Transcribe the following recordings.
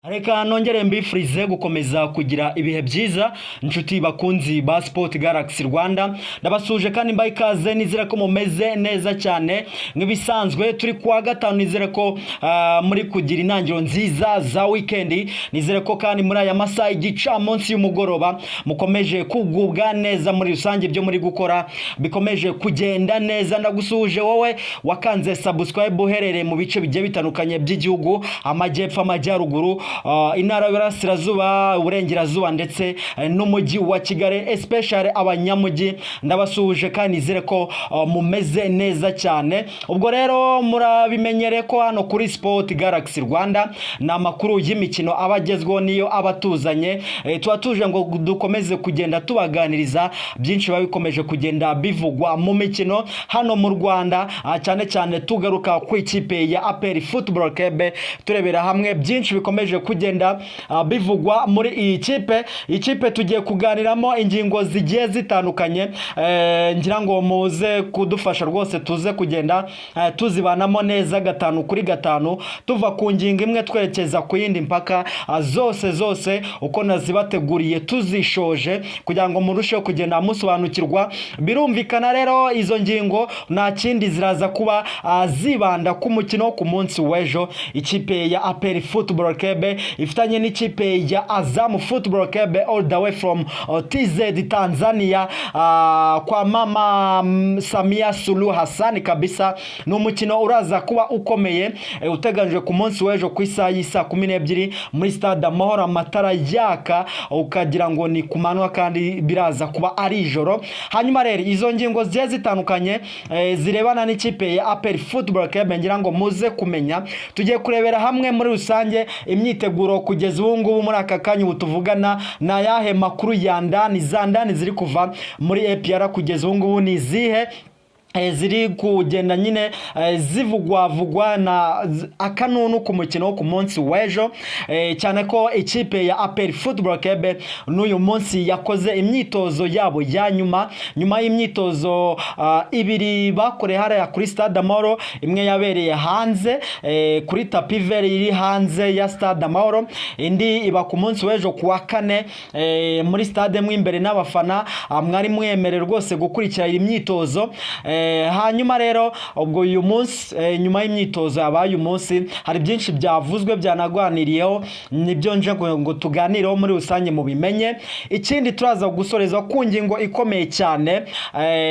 Reka nongere mbifurize gukomeza kugira ibihe byiza inshuti bakunzi ba Sport Galaxy Rwanda ndabasuje kandi mbaye ikaze nizere ko mumeze neza cyane nk'ibisanzwe turi kuwa gatanu nizere ko muri kugira intangiriro nziza za weekend nizere ko kandi muri aya masaha igicamunsi y'umugoroba mukomeje kugubwa neza muri rusange byo muri gukora bikomeje kugenda neza ndagusuje wowe wakanze subscribe uherereye mu bice bigiye bitandukanye by'igihugu amajyepfo amajyaruguru intara y'Iburasirazuba uburengerazuba ndetse n'umujyi wa Kigali especially abanyamujyi ndabasuje kandi nizere ko mumeze neza cyane ubwo rero murabimenyere ko hano kuri Sport Galaxy Rwanda na makuru y'imikino abagezweho niyo abatuzanye tubatuje ngo dukomeze kugenda tubaganiriza byinshi babikomeje kugenda bivugwa mu mikino hano mu Rwanda cyane cyane tugaruka ku ikipe ya APR Football Club turebera hamwe byinshi bikomeje kugenda bivugwa muri iyi kipe tugiye kuganiramo ingingo zigiye zitandukanye ngira ngo muze kudufasha rwose tuze kugenda tuzibanamo neza gatanu kuri gatanu tuva ku ngingo imwe twerekeza ku yindi mpaka zose uko nazibateguriye tuzishoje kugira ngo murusheho kugenda musobanukirwa birumvikana rero izo ngingo nta kindi ziraza kuba zibanda ku mukino ku munsi w'ejo ikipe ya APR Football Club ifitanye n'ikipe ya Azam Football Club all the way from TZ Tanzania kwa mama Samia Suluhu Hassan kabisa n'umukino uraza kuba ukomeye uteganijwe ku munsi w'ejo ku isaha y'isa 12 muri stade Amahoro amatara yaka ukagira ngo ni kumanwa kandi biraza kuba ari ijoro hanyuma rero izo ngingo zigiye zitandukanye zirebana n'ikipe ya APR Football Club ngira ngo muze kumenya tugiye kurebera hamwe muri rusange imyiteguro kugeza ubu ngubu muri aka kanya ubutuvugana na yahe makuru ya ndani ziri kuva muri APR kugeza ubu ngubu ni zihe ziri kugenda nyine zivugwa na akanunu ku mukino ku munsi w'ejo cyane ko ikipe ya APR Football Club n'uyu munsi yakoze imyitozo yabo ya nyuma y'imyitozo ibiri bakore hariya kuri stade Amahoro imwe yabereye hanze kuri tapi vert iri hanze ya stade Amahoro indi iba ku munsi w'ejo kuwa kane muri stade mw'imbere n'abafana mwari mwemerera rwose gukurikira imyitozo hanyuma rero ubwo uyu munsi nyuma y'imyitozo yabaye uyu munsi hari byinshi byavuzwe byanagwaniriyeho nibyo nje ngo tuganireho muri rusange mu bimenye ikindi turaza gusoreza ku ngingo ikomeye cyane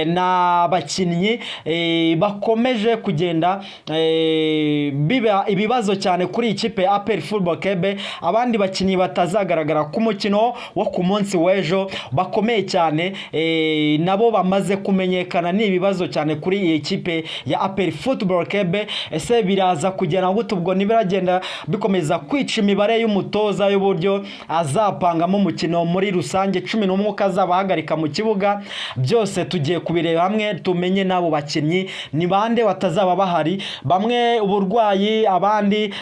n'abakinnyi bakomeje kugenda biba ibibazo cyane kuri ikipe ya APR Football Club abandi bakinnyi batazagaragara ku mukino wo ku munsi w'ejo bakomeye cyane nabo bamaze kumenyekana n'ibibazo cyane kuri iyi kipe ya APR Football Club ese biraza kugena gute ubwo nibiragenda bikomeza kwica imibare y'umutoza y'uburyo azapangamo umukino muri rusange 11 kazabahagarika mu kibuga byose tugiye kubireba hamwe tumenye nabo bakinnyi ni bande batazaba bahari bamwe uburwayi abandi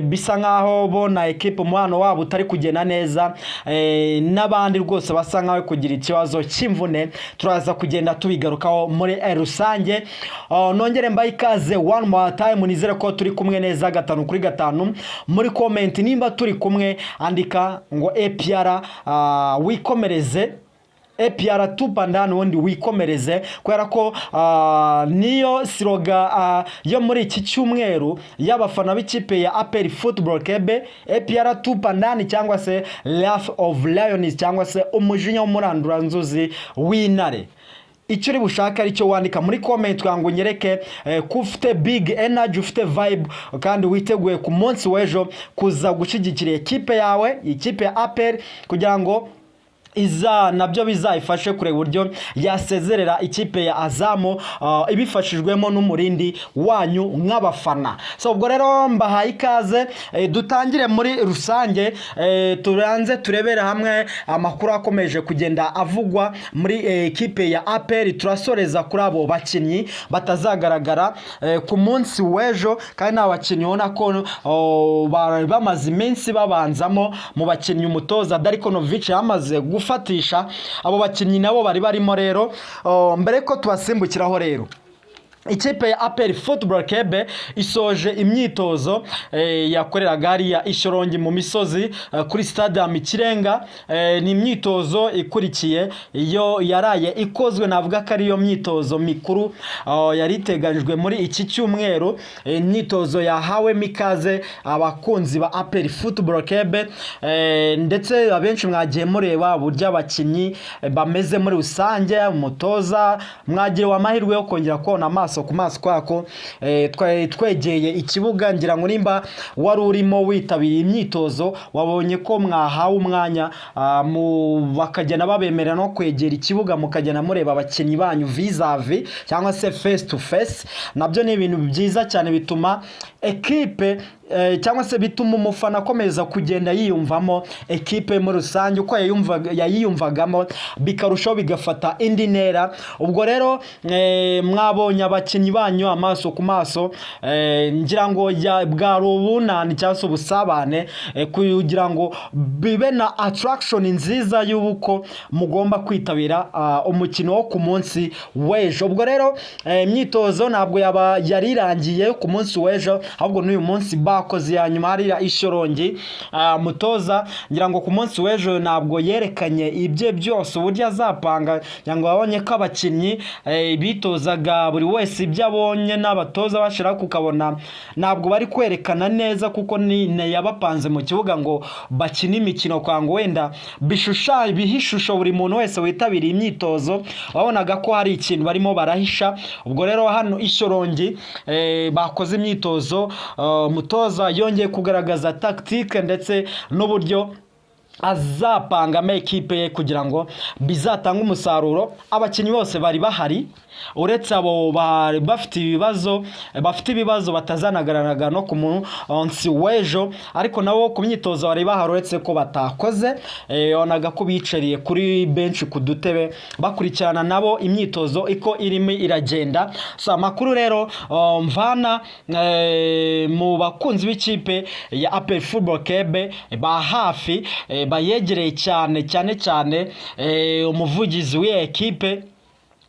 bisa nkaho bona equipe umwana wabo utari kugena neza n'abandi rwose basa nkaho kugira ikibazo cy'imvune turaza kugenda tubigarukaho muri rusange nongere mbaye ikaze one more time nizere ko turi kumwe neza gatanu kuri gatanu muri comment nimba turi kumwe andika ngo APR wikomereze APR tupandani wundi wikomereze kubera ko niyo siroga yo muri iki cyumweru y'abafana b'ikipe ya APR Football Club APR tupandani cyangwa se Wrath of Lions cyangwa se umujinya w'umurandura nzuzi w'intare icyo uri bushaka aricyo wandika muri comment wangu nyereke kufite big energy ufite vibe kandi witeguye ku munsi w'ejo kuza gushigikira ikipe yawe ikipe ya APR kugira ngo iza nabyo bizayifashe kureba uburyo yasezerera ikipe ya Azam ibifashijwemo n'umurindi wanyu nk'abafana so ubwo rero mbahaye ikaze dutangire muri rusange turanze turebera hamwe amakuru akomeje kugenda avugwa muri ekipe ya APR turasoreza kuri abo bakinnyi batazagaragara ku munsi w'ejo kandi n'abakinnyi ubona ko bamaze iminsi babanzamo mu bakinnyi umutoza Darikonovic yamaze gufatisha abo bakinnyi nabo bari barimo rero mbere ko tubasimbukiraho rero ikipe ya APR Football Club isoje imyitozo yakoreraga hariya Ishyorongi mu misozi kuri stade Kirenga. Ni imyitozo ikurikiye iyo yaraye ikozwe, navuga ko ari yo myitozo mikuru yari iteganyijwe muri iki cyumweru. Imyitozo yahawe mikaze abakunzi ba APR Football Club, ndetse abenshi mwagiye mureba uburyo abakinnyi bameze muri rusange. Umutoza mwagiye amahirwe yo kongera kubona amaso ku maso kwako, twegeye ikibuga. Ngira ngo nimba wari urimo witabiriye imyitozo wabonye ko mwahawe umwanya bakagenda babemerera no kwegera ikibuga, mukagenda mureba abakinnyi banyu vis-a-vis cyangwa se face to face. Nabyo ni ibintu byiza cyane, bituma ekipe cyangwa se bituma umufana akomeza kugenda yiyumvamo ekipe muri rusange uko yayiyumvagamo, bikarushaho bigafata indi ntera. Ubwo rero mwabonye abakinnyi banyu amaso ku maso, ngira ngo bwari ubunani cyangwa se ubusabane, kugira ngo bibe na attraction nziza y'uko mugomba kwitabira umukino wo ku munsi w'ejo. Ubwo rero imyitozo ntabwo yari irangiye ku munsi w'ejo, ahubwo n'uyu munsi bakoze ya nyuma hariya Ishyorongi. Mutoza ngira ngo ku munsi w'ejo ntabwo yerekanye ibye byose uburyo azapanga, ngira ngo babonye ko abakinnyi bitozaga buri wese ibyo abonye, n'abatoza bashira kukabona ntabwo bari kwerekana neza, kuko ni yabapanze mu kibuga ngo bakine imikino kwa ngo wenda bihishusho buri muntu wese witabiriye imyitozo wabonaga ko hari ikintu barimo barahisha. Ubwo rero hano Ishyorongi bakoze imyitozo, mutoza yongeye kugaragaza tactique ndetse n'uburyo azapanga ekipe ye kugira ngo bizatanga umusaruro. Abakinnyi bose bari bahari, uretse abo bafite ibibazo batazanagaragara no ku munsi w'ejo, ariko nabo ku myitozo bari bahari, uretse ko batakoze. Onaga ko bicariye kuri bench ku dutebe bakurikirana nabo imyitozo iko irimo iragenda. So amakuru rero mvana mu bakunzi b'ikipe ya APR Football Club ba hafi bayegereye cyane umuvugizi w'iyi ekipe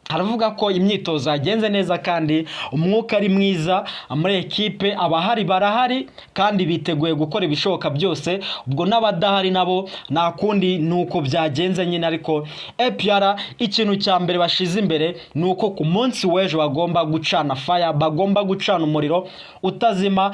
aravuga ko imyitozo yagenze neza kandi umwuka ari mwiza muri ekipe. Abahari barahari kandi biteguye gukora ibishoboka byose. Ubwo n'abadahari nabo nta kundi nuko byagenze nyine, ariko APR ikintu cya mbere bashize imbere nuko ku munsi w'ejo bagomba gucana fire, bagomba gucana umuriro utazima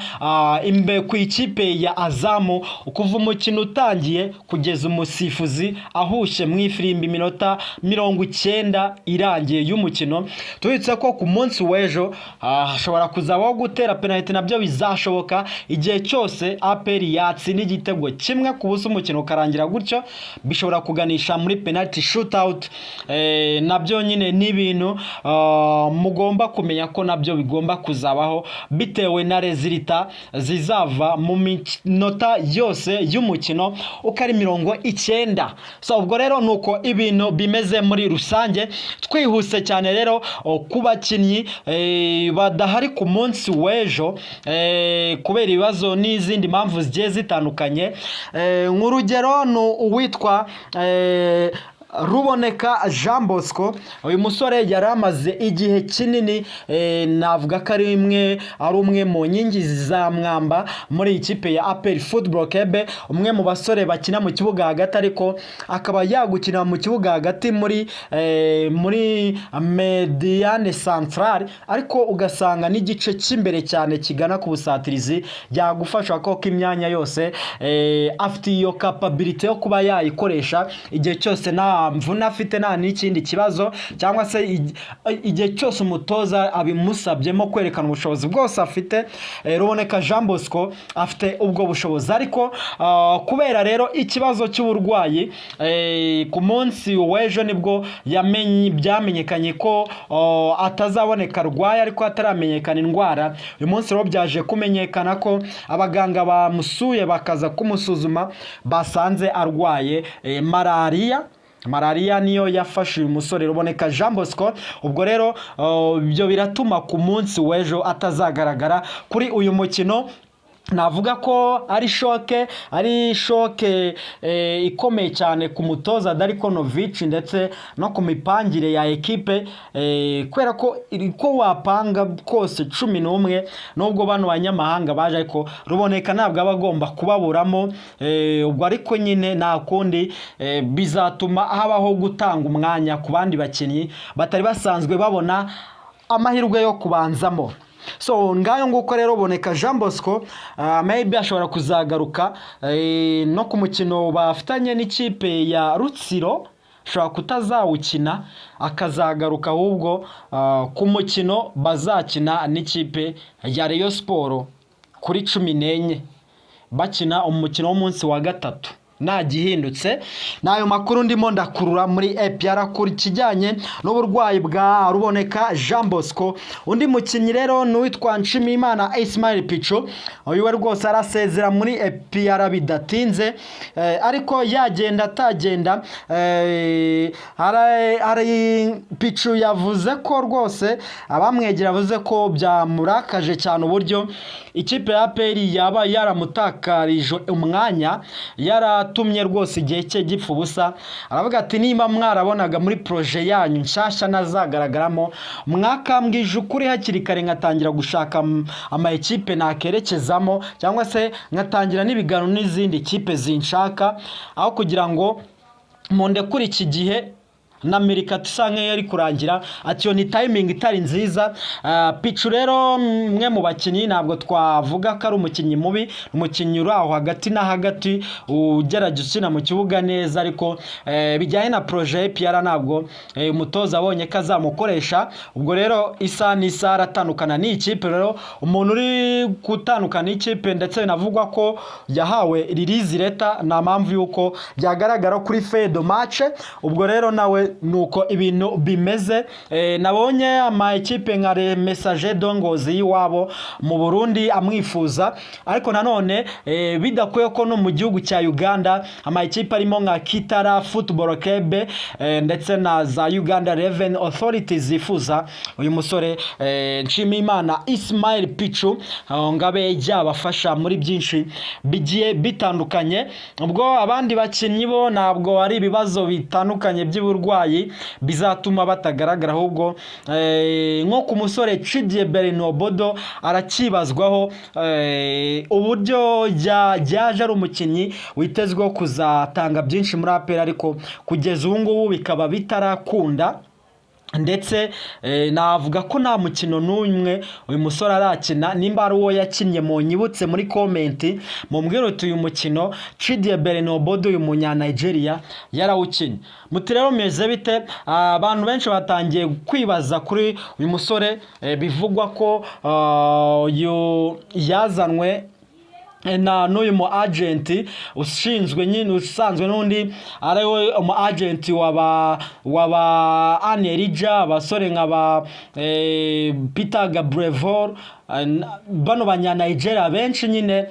ku ikipe ya Azamu, kuva umukino utangiye kugeza umusifuzi ahushye mu ifirimbi minota 90 irangiye y'umukino. Tubitse ko ku munsi w'ejo hashobora kuzabaho gutera penalty, nabyo bizashoboka igihe cyose APR yatsinda igitego kimwe ku busa umukino ukarangira gutyo, bishobora kuganisha muri penalty shootout. Nabyo nyine ni ibintu mugomba kumenya ko nabyo bigomba kuzabaho bitewe na resulta zizava mu minota yose y'umukino uko ari 90. So ubwo rero nuko ibintu bimeze muri rusange. Twihuse cyane rero ku bakinnyi badahari ku munsi w'ejo kubera ibibazo n'izindi mpamvu zigiye zitandukanye. Nk'urugero ni uwitwa Ruboneka Jean Bosco. Uyu musore yari amaze igihe kinini, navuga ko ari umwe mu nkingi za mwamba muri ikipe ya APR Football Club, umwe mu basore bakina mu kibuga hagati, ariko akaba yagukina mu kibuga hagati muri mediane centrale, ariko ugasanga n'igice cy'imbere cyane kigana ku busatirizi yagufasha ko imyanya yose afite iyo capability yo kuba yayikoresha igihe cyose nta mvuna afite, nta n'ikindi kibazo, cyangwa se igihe cyose umutoza abimusabyemo kwerekana ubushobozi bwose afite. Ruboneka Jean Bosco afite ubwo bushobozi, ariko kubera rero ikibazo cy'uburwayi ku munsi w'ejo nibwo byamenyekanye ko atazaboneka arwaye, ariko ataramenyekana indwara. Uyu munsi rero byaje kumenyekana ko abaganga bamusuye bakaza kumusuzuma basanze arwaye malariya niyo yafashe uyu musore Ruboneka Jean Bosco. Ubwo rero ibyo biratuma ku munsi w'ejo atazagaragara kuri uyu mukino navuga ko ari shoke ikomeye cyane ku mutoza Darko Novic ndetse no ku mipangire ya ekipe, kubera ko ko wapanga kose 11 nubwo bano banyamahanga baje, ariko Ruboneka ntabwo abagomba kubaburamo, ubwo ariko nyine nta kundi, bizatuma habaho gutanga umwanya ku bandi bakinnyi batari basanzwe babona amahirwe yo kubanzamo. So ngayo nguko rero Boneka Jean Bosco maybe ashobora kuzagaruka no ku mukino bafitanye n'ikipe ya Rutsiro, ashobora kutazawukina akazagaruka ahubwo ku mukino bazakina n'ikipe ya Rayon Sport kuri 14 bakina umukino w'umunsi wa gatatu. Nta gihindutse nayo makuru ndimo ndakurura muri APR kuri kijyanye n'uburwayi bwa Ruboneka Jean Bosco. Undi mukinnyi rero n'uwitwa Nshimiyimana Ismail Picho, uyu rwose arasezera muri APR bidatinze, ariko yagenda atagenda. Hari Picho yavuze ko rwose abamwegera avuze ko byamurakaje cyane uburyo ikipe ya APR yaba yaramutakarije umwanya, tumye rwose igihe cye gipfa ubusa. Aravuga ati nimba mwarabonaga muri projet yanyu nshasha nazagaragaramo mwakambwije ukuri hakiri kare ngatangira gushaka ama ekipe nakerekezamo, cyangwa se ngatangira n'ibigano n'izindi kipe zinshaka, aho kugira ngo monde kuri iki gihe na Amerika tusange yari kurangira. Ati yo ni timing itari nziza. Pichu rero mwe mu bakinnyi ntabwo twavuga ko ari umukinnyi mubi, umukinnyi uraho hagati na hagati ugerageje ukina mu kibuga neza, ariko bijyanye na projet PR ntabwo umutoza abonye ko azamukoresha. Ubwo rero isa n'isa aratandukana n'ikipe. Rero umuntu uri gutandukana n'ikipe ndetse navugwa ko yahawe release letter na mpamvu yuko byagaragara kuri feuille de match. Ubwo rero nawe nuko ibintu bimeze. Nabonye ama ekipe nka Messager Dongozi yiwabo mu Burundi amwifuza, ariko nanone bidakwiye ko no mu gihugu cya Uganda ama ekipe arimo nka Kitara Football Club ndetse na za Uganda Revenue Authorities zifuza uyu musore Nshimiyimana Ismail Pichu ngabe yabafasha muri byinshi bigiye bitandukanye. Ubwo abandi bakinnyi bo ntabwo ari ibibazo bitandukanye by'uburwayi bizatuma batagaragara, ahubwo nko ku musore Chidie Bernobodo arakibazwaho uburyo yaje ari umukinnyi witezweho kuzatanga byinshi muri APR, ariko kugeza ubu ngubu bikaba bitarakunda. Ndetse navuga ko nta mukino n'umwe uyu musore arakina. Nimba ari uwo yakinnye mu nyibutse muri comment mumbwire uti uyu mukino Chidie Bernobodo uyu munya Nigeria yarawukinnye. Muti rero meze bite? Abantu benshi batangiye kwibaza kuri uyu musore, bivugwa ko yazanwe na n'uyu mu agent ushinzwe nyine usanzwe n'undi ariwe umu agent waba Anerija, abasore nk'aba Peter Gabrevor, bano banya Nigeria benshi nyine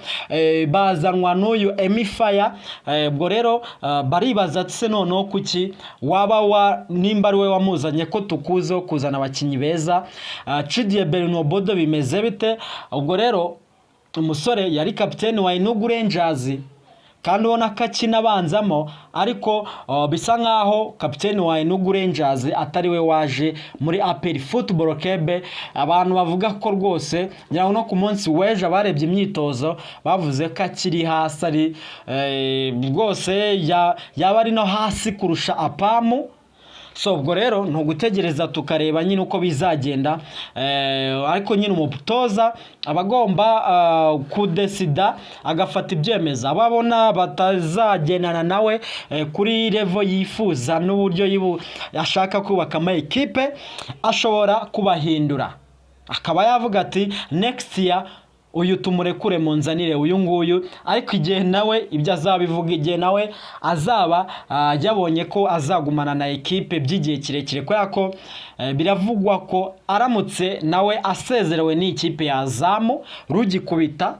bazanwa n'uyu Emifaya. Ubwo rero baribaza ati se noneho kuki waba nimba ari we wamuzanye ko tukuzeho kuzana abakinnyi beza. Chidie Bernobodo bimeze bite? Ubwo rero umusore yari kapiteni wa Enugu Rangers kandi ubona ko akina abanzamo, ariko bisa nkaho kapiteni wa Enugu Rangers atari we waje muri APR Football Club. Abantu bavuga ko rwose ngira ngo no ku munsi weje abarebye imyitozo bavuze ko akiri hasi, ari rwose yaba ari no hasi kurusha Apamu. So ubwo rero ntugutegereza tukareba nyine uko bizagenda, ariko nyine umutoza abagomba kudesida agafata ibyemezo ababona batazagenana nawe kuri level yifuza n'uburyo ashaka kubaka ama ekipe, ashobora kubahindura akaba yavuga ati next year uyu tumurekure munzanire uyu nguyu. Ariko igihe nawe ibyo azabivuga, igihe nawe azaba yabonye ko azagumana na ekipe by'igihe kirekire, kubera ko biravugwa ko aramutse nawe asezerewe n'ikipe ya Zamu rugikubita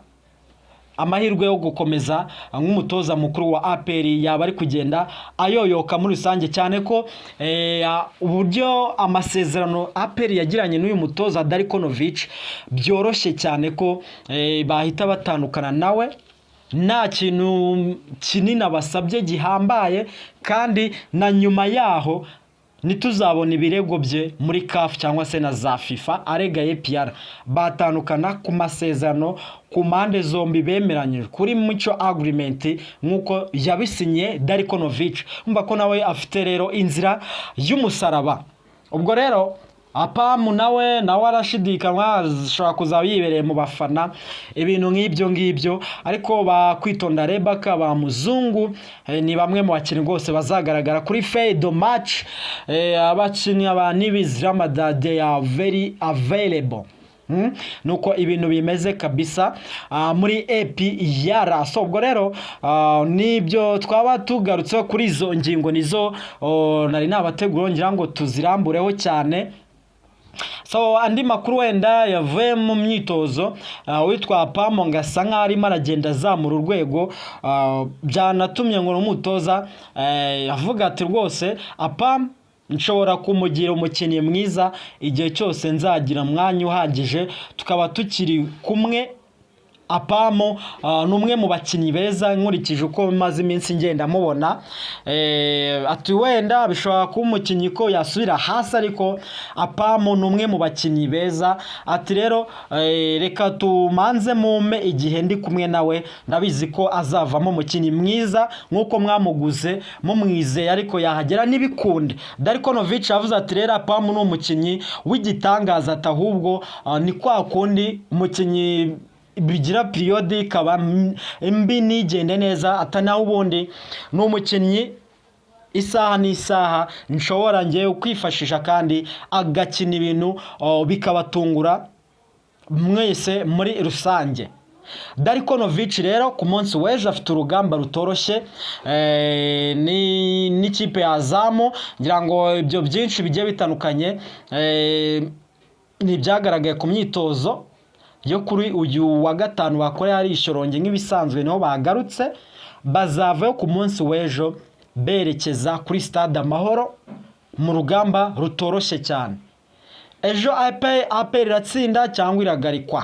amahirwe yo gukomeza nk'umutoza mukuru wa APR yaba ari kugenda ayoyoka muri rusange, cyane ko uburyo amasezerano APR yagiranye n'uyu mutoza Darikonovic byoroshye cyane ko bahita batandukana nawe nta kintu kinini basabye gihambaye, kandi na nyuma yaho nituzabona ibirego bye muri CAF cyangwa se na za FIFA arega APR. Batandukana ku masezerano ku mpande zombi bemeranyije kuri mutual agreement nkuko yabisinye Darikonovic. Umva ko nawe afite rero inzira y'umusaraba. Ubwo rero APAM nawe arashidikanywa ashobora kuzaba yibereye mu bafana ibintu ngibyo, ariko bakwitonda Rebaka ba Muzungu ni bamwe mu bakinnyi rwose bazagaragara kuri Fade match. Abakinnyi aba Nibizi Ramadan they are very available. Nuko ibintu bimeze kabisa muri APR. So ubwo rero nibyo twaba tugarutse kuri izo ngingo, nizo nari nabategura ngira ngo tuzirambureho cyane. So andi makuru wenda yavuye mu myitozo witwa APAM ngasa nka arimo aragenda azamura urwego, byanatumye ngo umutoza avuga ati rwose APAM nshobora kumugira umukinnyi mwiza igihe cyose nzagira mwanya uhagije tukaba tukiri kumwe. APAM numwe mu bakinnyi beza nkurikije uko maze iminsi ngenda mubona, ati wenda bishobora kuba umukinnyi ko yasubira hasi, ariko APAM numwe mu bakinnyi beza. Ati rero reka tumanze mume igihe ndi kumwe nawe, ndabizi ko azavamo umukinnyi mwiza nkuko mwamuguze mumwizeye, ariko yahagera nibikunde. Darikonovic yavuze ati rero APAM ni umukinnyi w'igitangaza, atahubwo ni kwa kundi umukinnyi bigira periode kaba mbi nigende neza, atanaho ubundi ni umukinnyi isaha n'isaha nshobora ngiye kwifashisha kandi agakina ibintu bikabatungura mwese muri rusange. Darikonovic rero ku munsi w'ejo afite urugamba rutoroshye n'ikipe ya Azam. Ngira ngo ibyo byinshi bigiye bitandukanye ni byagaragaye ku myitozo yo kuri uyu wa gatanu bakoreye ari Ishorongi nk'ibisanzwe, niho bagarutse. Bazavayo ku munsi w'ejo berekeza kuri Stade Amahoro mu rugamba rutoroshye cyane. Ejo APR iratsinda cyangwa iragarikwa?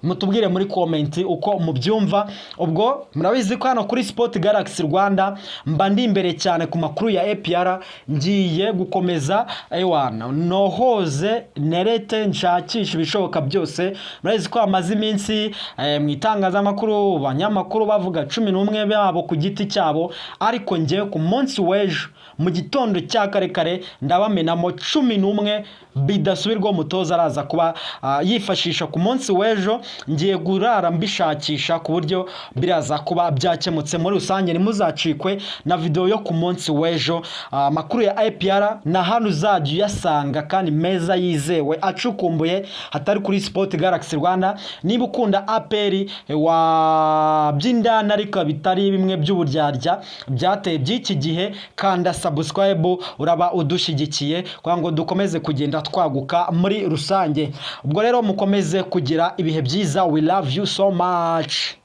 Mutubwire muri comment uko mubyumva. Ubwo murabizi ko hano kuri Sport Galaxy Rwanda mba ndi imbere cyane ku makuru ya APR, ngiye gukomeza ewana nohoze nerete nshakisha ibishoboka byose. Murabizi ko amaze iminsi mu itangazamakuru abanyamakuru bavuga 11 babo ku giti cyabo, ariko ngiye ku munsi w'ejo mu gitondo cya kare ndabamenamo 11 bidasubirwa umutoza araza kuba yifashisha ku munsi w'ejo. Ngiye gurara mbishakisha ku buryo biraza kuba byakemutse muri rusange. Nimuzacikwe na video yo ku munsi w'ejo. Makuru ya APR na hano uzajya uyasanga kandi meza yizewe acukumbuye hatari kuri Sport Galaxy Rwanda. Niba ukunda APR wa byindana ariko bitari bimwe by'uburyarya byateye by'iki gihe, kanda subscribe uraba udushigikiye kugira ngo dukomeze kugenda twaguka muri rusange. Ubwo rero mukomeze kugira ibihe byiza. We love you so much.